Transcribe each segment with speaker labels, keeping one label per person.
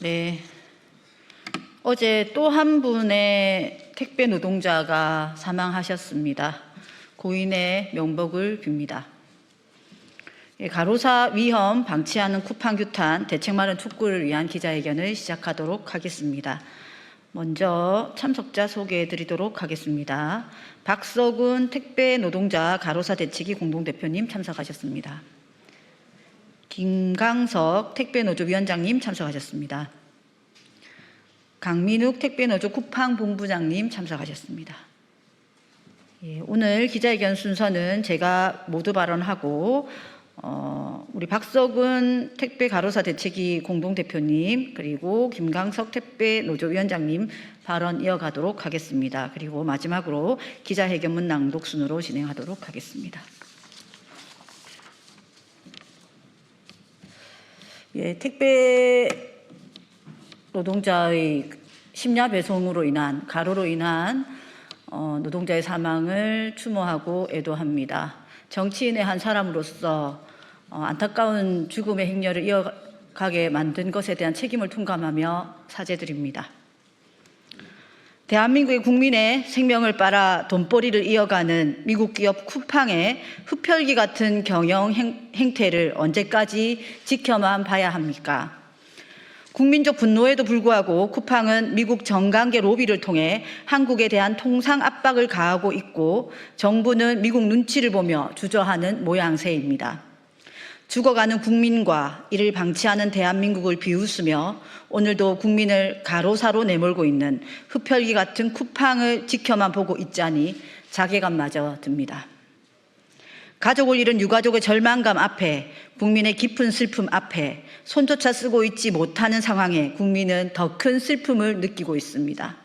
Speaker 1: 네. 어제 또 한 분의 택배 노동자가 사망하셨습니다. 고인의 명복을 빕니다. 가로사 위험 방치하는 쿠팡 규탄 대책 마련 촉구를 위한 기자회견을 시작하도록 하겠습니다. 먼저 참석자 소개해 드리도록 하겠습니다. 박서군 택배 노동자 가로사 대책위 공동대표님 참석하셨습니다. 김강석 택배노조 위원장님 참석하셨습니다. 강민욱 택배노조 쿠팡 본부장님 참석하셨습니다. 오늘 기자회견 순서는 제가 모두 발언하고 우리 박서군 택배 가로사 대책위 공동대표님 그리고 김강석 택배노조 위원장님 발언 이어가도록 하겠습니다. 그리고 마지막으로 기자회견문 낭독 순으로 진행하도록 하겠습니다. 택배 노동자의 심야 배송으로 인한 가로로 인한 노동자의 사망을 추모하고 애도합니다. 정치인의 한 사람으로서 안타까운 죽음의 행렬을 이어가게 만든 것에 대한 책임을 통감하며 사죄드립니다. 대한민국의 국민의 생명을 빨아 돈벌이를 이어가는 미국 기업 쿠팡의 흡혈귀 같은 경영 행태를 언제까지 지켜만 봐야 합니까? 국민적 분노에도 불구하고 쿠팡은 미국 정관계 로비를 통해 한국에 대한 통상 압박을 가하고 있고 정부는 미국 눈치를 보며 주저하는 모양새입니다. 죽어가는 국민과 이를 방치하는 대한민국을 비웃으며 오늘도 국민을 가로사로 내몰고 있는 흡혈귀 같은 쿠팡을 지켜만 보고 있자니 자괴감마저 듭니다. 가족을 잃은 유가족의 절망감 앞에 국민의 깊은 슬픔 앞에 손조차 쓰고 있지 못하는 상황에 국민은 더 큰 슬픔을 느끼고 있습니다.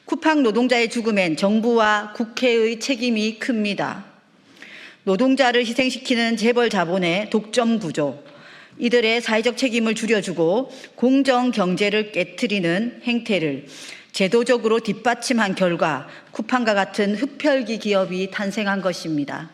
Speaker 1: 쿠팡 노동자의 죽음엔 정부와 국회의 책임이 큽니다. 노동자를 희생시키는 재벌 자본의 독점 구조, 이들의 사회적 책임을 줄여주고 공정 경제를 깨트리는 행태를 제도적으로 뒷받침한 결과 쿠팡과 같은 흡혈귀 기업이 탄생한 것입니다.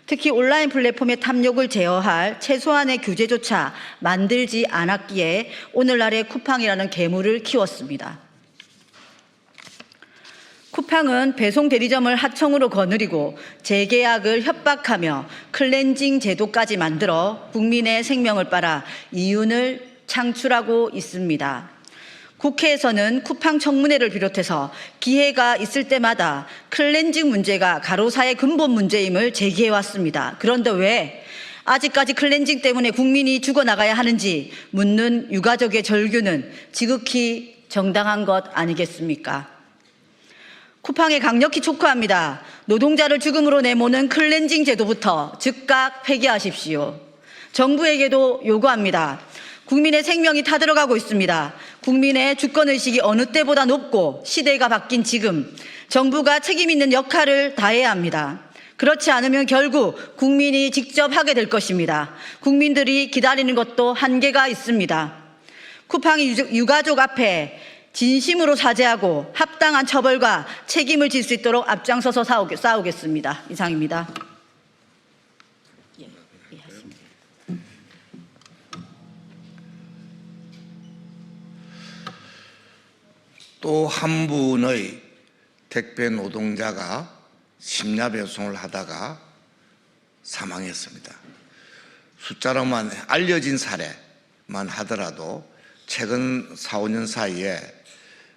Speaker 1: 특히 온라인 플랫폼의 탐욕을 제어할 최소한의 규제조차 만들지 않았기에 오늘날의 쿠팡이라는 괴물을 키웠습니다. 쿠팡은 배송 대리점을 하청으로 거느리고 재계약을 협박하며 클렌징 제도까지 만들어 국민의 생명을 빨아 이윤을 창출하고 있습니다. 국회에서는 쿠팡 청문회를 비롯해서 기회가 있을 때마다 클렌징 문제가 가로사의 근본 문제임을 제기해왔습니다. 그런데 왜 아직까지 클렌징 때문에 국민이 죽어나가야 하는지 묻는 유가족의 절규는 지극히 정당한 것 아니겠습니까? 쿠팡에 강력히 촉구합니다. 노동자를 죽음으로 내모는 클렌징 제도부터 즉각 폐기하십시오. 정부에게도 요구합니다. 국민의 생명이 타들어가고 있습니다. 국민의 주권의식이 어느 때보다 높고 시대가 바뀐 지금 정부가 책임 있는 역할을 다해야 합니다. 그렇지 않으면 결국 국민이 직접 하게 될 것입니다. 국민들이 기다리는 것도 한계가 있습니다. 쿠팡이 유가족 앞에 진심으로 사죄하고 합당한 처벌과 책임을 질 수 있도록 앞장서서 싸우겠습니다. 이상입니다.
Speaker 2: 또 한 분의 택배 노동자가 심야 배송을 하다가 사망했습니다. 숫자로만 알려진 사례만 하더라도 최근 4, 5년 사이에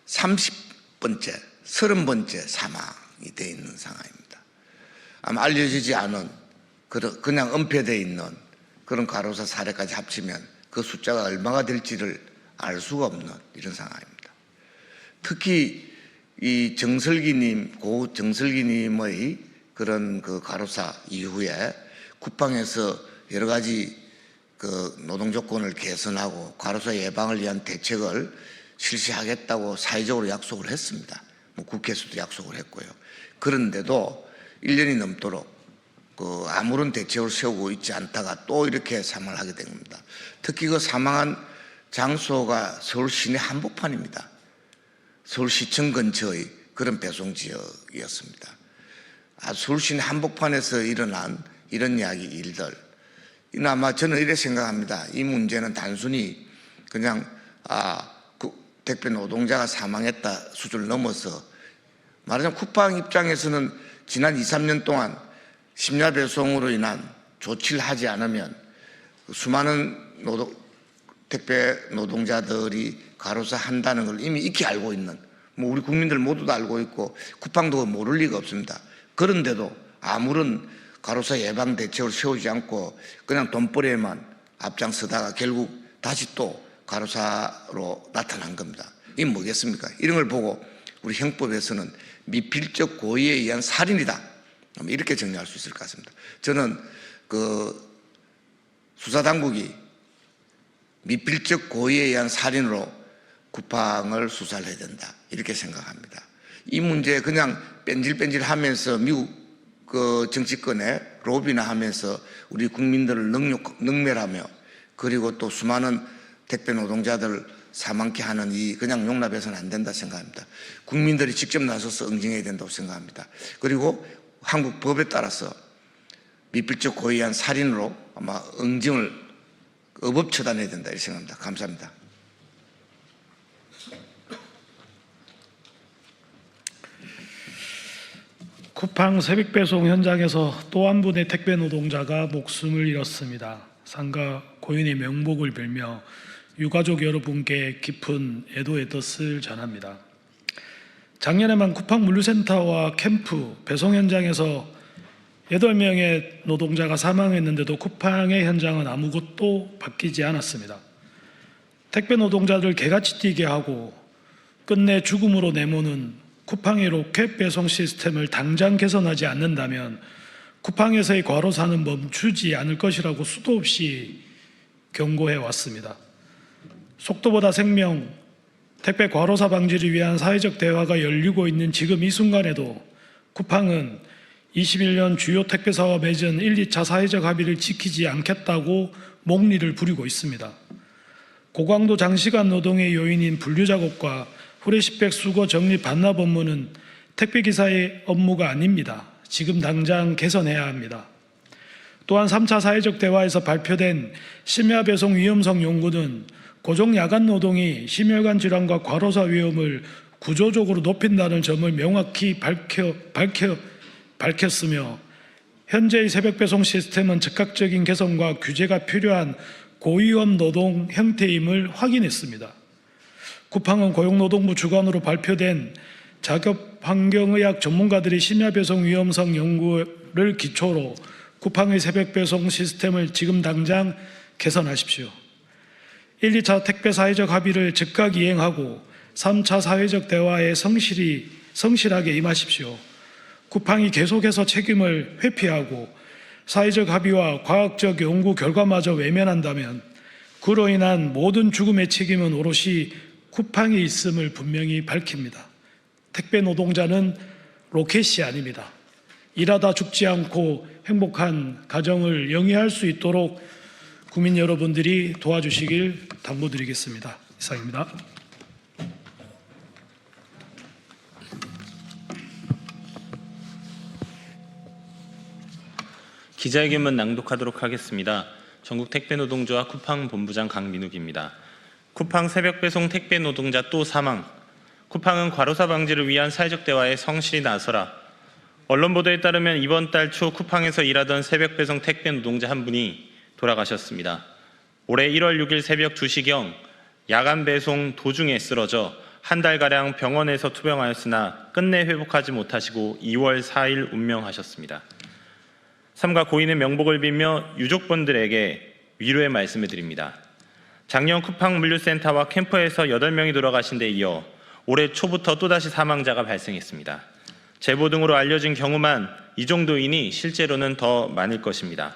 Speaker 2: 30번째, 30번째 사망이 되어 있는 상황입니다. 아마 알려지지 않은 그냥 은폐되어 있는 그런 가로사 사례까지 합치면 그 숫자가 얼마가 될지를 알 수가 없는 이런 상황입니다. 특히 이 고 정설기님의 그런 그 가로사 이후에 쿠팡에서 여러 가지 그 노동 조건을 개선하고 가로사 예방을 위한 대책을 실시하겠다고 사회적으로 약속을 했습니다. 국회에서도 약속을 했고요. 그런데도 1년이 넘도록 아무런 대책을 세우고 있지 않다가 또 이렇게 사망을 하게 된 겁니다. 특히 그 사망한 장소가 서울 시내 한복판입니다. 서울시청 근처의 그런 배송 지역이었습니다. 서울시내 한복판에서 일어난 이런 일들, 아마 저는 이렇게 생각합니다. 이 문제는 단순히 그냥 택배 노동자가 사망했다 수준을 넘어서 말하자면 쿠팡 입장에서는 지난 2, 3년 동안 심야 배송으로 인한 조치를 하지 않으면 수많은 택배 노동자들이 과로사 한다는 걸 이미 익히 알고 있는, 우리 국민들 모두 다 알고 있고 쿠팡도 모를 리가 없습니다. 그런데도 아무런 과로사 예방 대책을 세우지 않고 그냥 돈벌이에만 앞장서다가 결국 다시 또 과로사로 나타난 겁니다. 이게 뭐겠습니까? 이런 걸 보고 우리 형법에서는 미필적 고의에 의한 살인이다, 이렇게 정리할 수 있을 것 같습니다. 저는 수사당국이 미필적 고의에 의한 살인으로 쿠팡을 수사를 해야 된다, 이렇게 생각합니다. 이 문제 그냥 뺀질뺀질하면서 미국 정치권에 로비나 하면서 우리 국민들을 능멸하며 그리고 또 수많은 택배 노동자들 사망케 하는 이 그냥 용납해서는 안 된다 생각합니다. 국민들이 직접 나서서 응징해야 된다고 생각합니다. 그리고 한국 법에 따라서 미필적 고의한 살인으로 아마 응징을 의법 처단해야 된다 이렇게 생각합니다. 감사합니다.
Speaker 3: 쿠팡 새벽 배송 현장에서 또 한 분의 택배 노동자가 목숨을 잃었습니다. 상가 고인의 명복을 빌며 유가족 여러분께 깊은 애도의 뜻을 전합니다. 작년에만 쿠팡 물류센터와 캠프 배송 현장에서 8명의 노동자가 사망했는데도 쿠팡의 현장은 아무것도 바뀌지 않았습니다. 택배 노동자들 개같이 뛰게 하고 끝내 죽음으로 내모는 쿠팡의 로켓 배송 시스템을 당장 개선하지 않는다면 쿠팡에서의 과로사는 멈추지 않을 것이라고 수도 없이 경고해 왔습니다. 속도보다 생명, 택배 과로사 방지를 위한 사회적 대화가 열리고 있는 지금 이 순간에도 쿠팡은 21년 주요 택배사와 맺은 1, 2차 사회적 합의를 지키지 않겠다고 목리를 부리고 있습니다. 고강도 장시간 노동의 요인인 분류작업과 후레시백 수거 정리 반납 업무는 택배기사의 업무가 아닙니다. 지금 당장 개선해야 합니다. 또한 3차 사회적 대화에서 발표된 심야 배송 위험성 연구는 고정 야간 노동이 심혈관 질환과 과로사 위험을 구조적으로 높인다는 점을 명확히 밝혔으며 현재의 새벽 배송 시스템은 즉각적인 개선과 규제가 필요한 고위험 노동 형태임을 확인했습니다. 쿠팡은 고용노동부 주관으로 발표된 작업환경의학 전문가들의 심야 배송 위험성 연구를 기초로 쿠팡의 새벽 배송 시스템을 지금 당장 개선하십시오. 1, 2차 택배 사회적 합의를 즉각 이행하고 3차 사회적 대화에 성실하게 임하십시오. 쿠팡이 계속해서 책임을 회피하고 사회적 합의와 과학적 연구 결과마저 외면한다면 그로 인한 모든 죽음의 책임은 오롯이 쿠팡에 있음을 분명히 밝힙니다. 택배 노동자는 로켓이 아닙니다. 일하다 죽지 않고 행복한 가정을 영위할 수 있도록 국민 여러분들이 도와주시길 당부드리겠습니다. 이상입니다.
Speaker 4: 기자회견문 낭독하도록 하겠습니다. 전국 택배노동조합 쿠팡 본부장 강민욱입니다. 쿠팡 새벽배송 택배 노동자 또 사망. 쿠팡은 과로사 방지를 위한 사회적 대화에 성실히 나서라. 언론 보도에 따르면 이번 달 초 쿠팡에서 일하던 새벽배송 택배 노동자 한 분이 돌아가셨습니다. 올해 1월 6일 새벽 2시경 야간 배송 도중에 쓰러져 한 달가량 병원에서 투병하였으나 끝내 회복하지 못하시고 2월 4일 운명하셨습니다. 삼가 고인의 명복을 빌며 유족분들에게 위로의 말씀을 드립니다. 작년 쿠팡 물류센터와 캠프에서 8명이 돌아가신 데 이어 올해 초부터 또다시 사망자가 발생했습니다. 제보 등으로 알려진 경우만 이 정도이니 실제로는 더 많을 것입니다.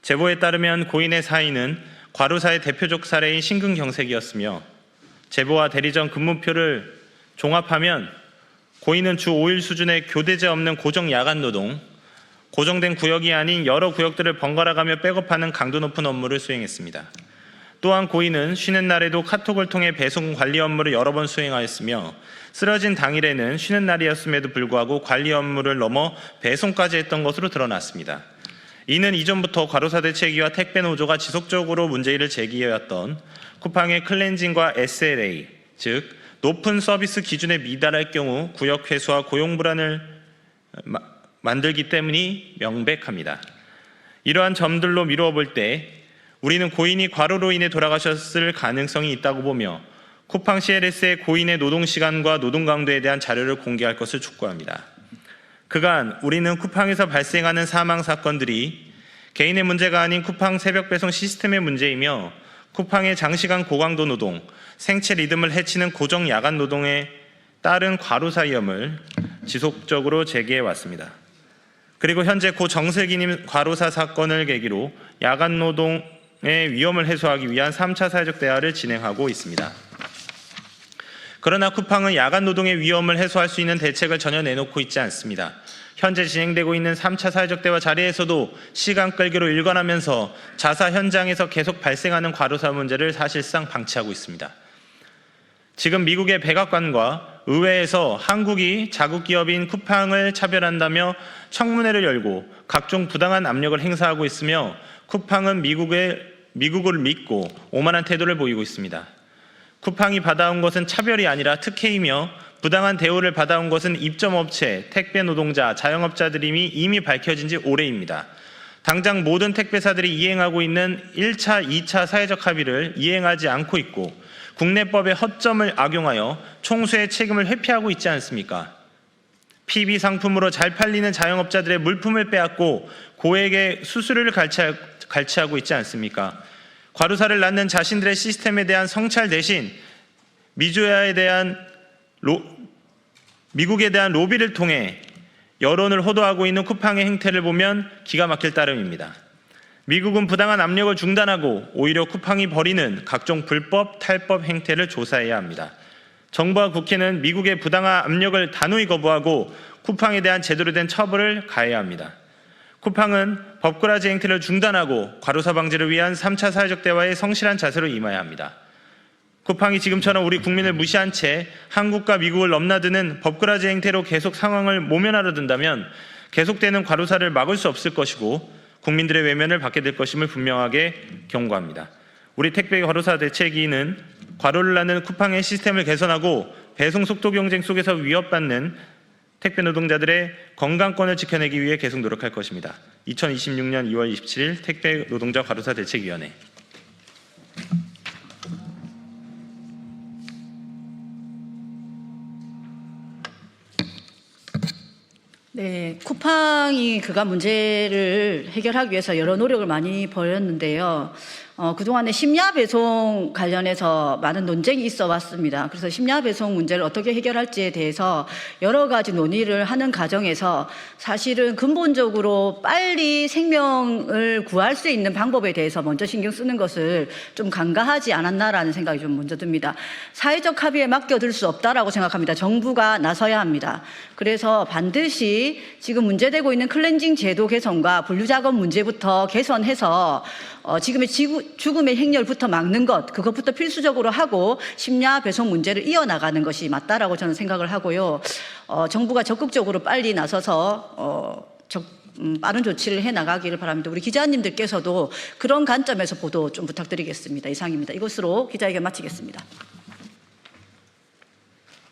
Speaker 4: 제보에 따르면 고인의 사인은 과로사의 대표적 사례인 심근경색이었으며 제보와 대리점 근무표를 종합하면 고인은 주 5일 수준의 교대제 없는 고정 야간 노동, 고정된 구역이 아닌 여러 구역들을 번갈아가며 백업하는 강도 높은 업무를 수행했습니다. 또한 고인은 쉬는 날에도 카톡을 통해 배송 관리 업무를 여러 번 수행하였으며 쓰러진 당일에는 쉬는 날이었음에도 불구하고 관리 업무를 넘어 배송까지 했던 것으로 드러났습니다. 이는 이전부터 과로사 대책위와 택배 노조가 지속적으로 문제를 제기해왔던 쿠팡의 클렌징과 SLA, 즉 높은 서비스 기준에 미달할 경우 구역 회수와 고용 불안을 만들기 때문이 명백합니다. 이러한 점들로 미루어 볼 때 우리는 고인이 과로로 인해 돌아가셨을 가능성이 있다고 보며 쿠팡 CLS의 고인의 노동시간과 노동 강도에 대한 자료를 공개할 것을 촉구합니다. 그간 우리는 쿠팡에서 발생하는 사망 사건들이 개인의 문제가 아닌 쿠팡 새벽 배송 시스템의 문제이며 쿠팡의 장시간 고강도 노동, 생체 리듬을 해치는 고정 야간 노동에 따른 과로사 위험을 지속적으로 제기해 왔습니다. 그리고 현재 고 정슬기님 과로사 사건을 계기로 야간 노동의 위험을 해소하기 위한 3차 사회적 대화를 진행하고 있습니다. 그러나 쿠팡은 야간 노동의 위험을 해소할 수 있는 대책을 전혀 내놓고 있지 않습니다. 현재 진행되고 있는 3차 사회적 대화 자리에서도 시간 끌기로 일관하면서 자사 현장에서 계속 발생하는 과로사 문제를 사실상 방치하고 있습니다. 지금 미국의 백악관과 의회에서 한국이 자국 기업인 쿠팡을 차별한다며 청문회를 열고 각종 부당한 압력을 행사하고 있으며 쿠팡은 미국을 믿고 오만한 태도를 보이고 있습니다. 쿠팡이 받아온 것은 차별이 아니라 특혜이며 부당한 대우를 받아온 것은 입점업체, 택배 노동자, 자영업자들임이 이미 밝혀진 지 오래입니다. 당장 모든 택배사들이 이행하고 있는 1차, 2차 사회적 합의를 이행하지 않고 있고 국내법의 허점을 악용하여 총수의 책임을 회피하고 있지 않습니까? PB 상품으로 잘 팔리는 자영업자들의 물품을 빼앗고 고액의 수수료를 갈취하고 있지 않습니까? 과로사를 낳는 자신들의 시스템에 대한 성찰 대신 미국에 대한 로비를 통해 여론을 호도하고 있는 쿠팡의 행태를 보면 기가 막힐 따름입니다. 미국은 부당한 압력을 중단하고 오히려 쿠팡이 벌이는 각종 불법, 탈법 행태를 조사해야 합니다. 정부와 국회는 미국의 부당한 압력을 단호히 거부하고 쿠팡에 대한 제대로 된 처벌을 가해야 합니다. 쿠팡은 법꾸라지 행태를 중단하고 과로사 방지를 위한 3차 사회적 대화에 성실한 자세로 임해야 합니다. 쿠팡이 지금처럼 우리 국민을 무시한 채 한국과 미국을 넘나드는 법꾸라지 행태로 계속 상황을 모면하려 든다면 계속되는 과로사를 막을 수 없을 것이고 국민들의 외면을 받게 될 것임을 분명하게 경고합니다. 우리 택배 과로사 대책위는 과로를 낳는 쿠팡의 시스템을 개선하고 배송 속도 경쟁 속에서 위협받는 택배 노동자들의 건강권을 지켜내기 위해 계속 노력할 것입니다. 2026년 2월 27일 택배 노동자 과로사 대책위원회.
Speaker 1: 네, 쿠팡이 그간 문제를 해결하기 위해서 여러 노력을 많이 벌였는데요. 그동안에 심야 배송 관련해서 많은 논쟁이 있어 왔습니다. 그래서 심야 배송 문제를 어떻게 해결할지에 대해서 여러 가지 논의를 하는 과정에서 사실은 근본적으로 빨리 생명을 구할 수 있는 방법에 대해서 먼저 신경 쓰는 것을 좀 간과하지 않았나라는 생각이 좀 먼저 듭니다. 사회적 합의에 맡겨둘 수 없다라고 생각합니다. 정부가 나서야 합니다. 그래서 반드시 지금 문제되고 있는 클렌징 제도 개선과 분류작업 문제부터 개선해서 지금의 죽음의 행렬부터 막는 것, 그것부터 필수적으로 하고 심야 배송 문제를 이어나가는 것이 맞다라고 저는 생각을 하고요. 정부가 적극적으로 빨리 나서서 빠른 조치를 해나가기를 바랍니다. 우리 기자님들께서도 그런 관점에서 보도 좀 부탁드리겠습니다. 이상입니다. 이것으로 기자회견 마치겠습니다.